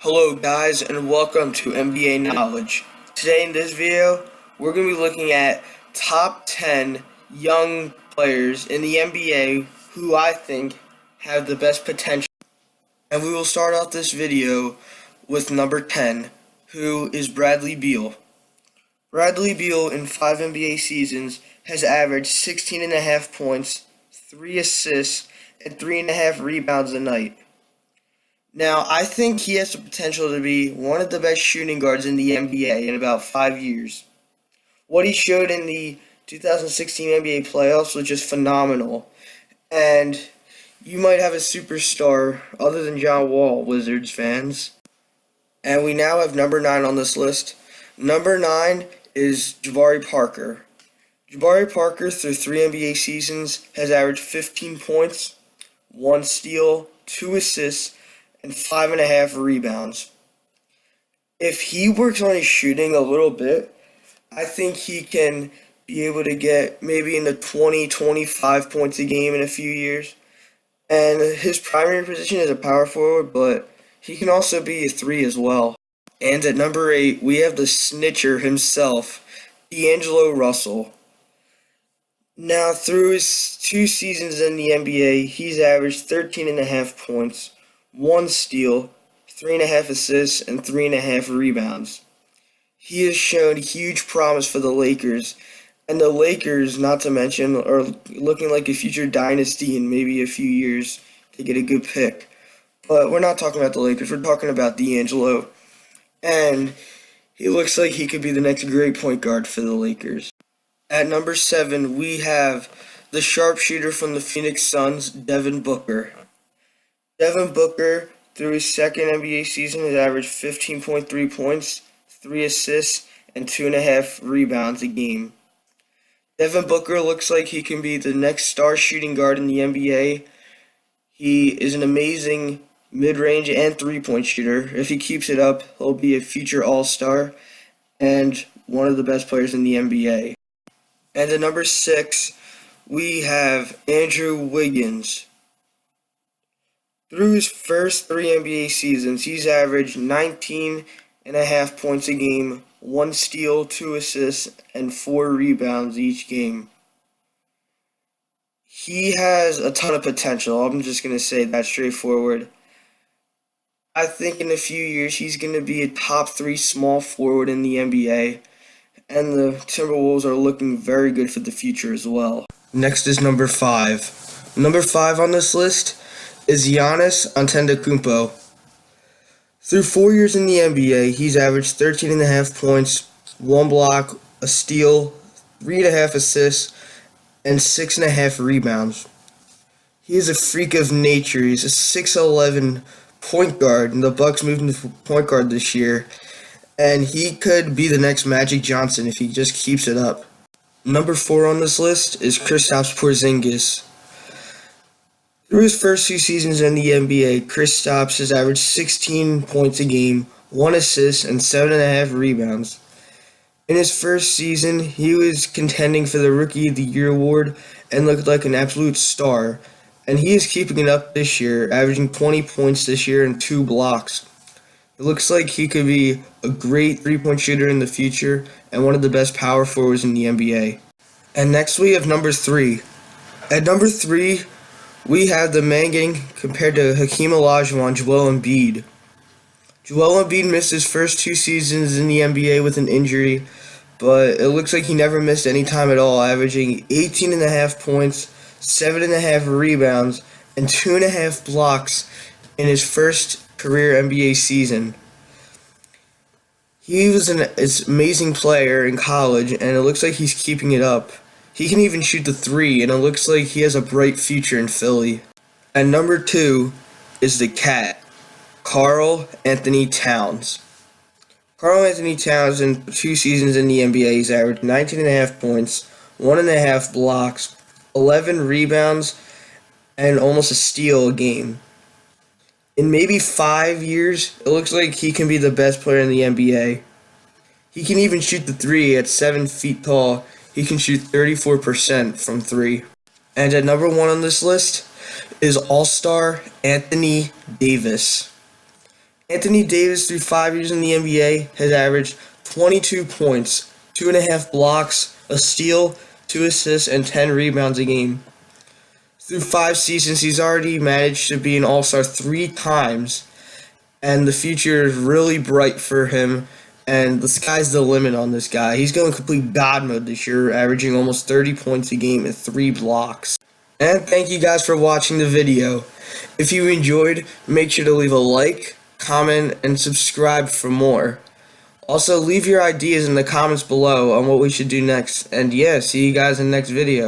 Hello guys and welcome to NBA Knowledge. Today in this video, we're going to be looking at top 10 young players in the NBA who I think have the best potential. And we will start off this video with number 10, who is Bradley Beal. Bradley Beal in 5 NBA seasons has averaged 16.5 points, 3 assists, and 3.5 rebounds a night. Now, I think he has the potential to be one of the best shooting guards in the NBA in about 5 years. What he showed in the 2016 NBA playoffs was just phenomenal. And you might have a superstar other than John Wall, Wizards fans. And we now have number 9 on this list. Number 9 is Jabari Parker. Jabari Parker, through 3 NBA seasons, has averaged 15 points, 1 steal, 2 assists, and 5.5 rebounds. If he works on his shooting a little bit, I think he can be able to get maybe in the 20-25 points a game in a few years. And his primary position is a power forward, but he can also be a 3 as well. And at number 8, we have the snitcher himself, D'Angelo Russell. Now, through his 2 seasons in the NBA, he's averaged 13.5 points, 1 steal, 3.5 assists, and 3.5 rebounds. He has shown huge promise for the Lakers, and the Lakers, not to mention, are looking like a future dynasty in maybe a few years to get a good pick. But we're not talking about the Lakers, we're talking about D'Angelo. And he looks like he could be the next great point guard for the Lakers. At number 7, we have the sharpshooter from the Phoenix Suns, Devin Booker. Devin Booker, through his second NBA season, has averaged 15.3 points, 3 assists, and 2.5 rebounds a game. Devin Booker looks like he can be the next star shooting guard in the NBA. He is an amazing mid-range and three-point shooter. If he keeps it up, he'll be a future all-star and one of the best players in the NBA. And at number 6, we have Andrew Wiggins. Through his first 3 NBA seasons, he's averaged 19.5 points a game, 1 steal, 2 assists, and 4 rebounds each game. He has a ton of potential. I'm just going to say that straightforward. I think in a few years he's going to be a top 3 small forward in the NBA, and the Timberwolves are looking very good for the future as well. Next is number 5. Number 5 on this list is Giannis Antetokounmpo. Through 4 years in the NBA, he's averaged 13.5 points, 1 block, a steal, 3.5 assists, and 6.5 rebounds. He is a freak of nature. He's a 6'11" point guard, and the Bucks moved him to point guard this year, and he could be the next Magic Johnson if he just keeps it up. Number 4 on this list is Kristaps Porzingis. Through his first 2 seasons in the NBA, Kristaps has averaged 16 points a game, 1 assist, and 7.5 rebounds. In his first season, he was contending for the Rookie of the Year award and looked like an absolute star. And he is keeping it up this year, averaging 20 points this year and 2 blocks. It looks like he could be a great 3-point shooter in the future and one of the best power forwards in the NBA. And next we have number 3. At number 3, we have the man getting compared to Hakeem Olajuwon, Joel Embiid. Joel Embiid missed his first 2 seasons in the NBA with an injury, but it looks like he never missed any time at all, averaging 18.5 points, 7.5 rebounds, and 2.5 blocks in his first career NBA season. He was an amazing player in college, and it looks like he's keeping it up. He can even shoot the 3, and it looks like he has a bright future in Philly. And number 2 is the Cat, Karl Anthony Towns. Karl Anthony Towns, in 2 seasons in the NBA, he's averaged 19.5 points, 1.5 blocks, 11 rebounds, and almost a steal a game. In maybe 5 years, it looks like he can be the best player in the NBA. He can even shoot the 3 at 7 feet tall. He can shoot 34% from 3. And at number 1 on this list is All-Star Anthony Davis. Anthony Davis, through 5 years in the NBA, has averaged 22 points, 2.5 blocks, a steal, 2 assists, and 10 rebounds a game. Through 5 seasons, he's already managed to be an All-Star 3 times, and the future is really bright for him, and the sky's the limit on this guy. He's going complete God mode this year, averaging almost 30 points a game and 3 blocks. And thank you guys for watching the video. If you enjoyed, make sure to leave a like, comment, and subscribe for more. Also, leave your ideas in the comments below on what we should do next. And yeah, see you guys in the next video.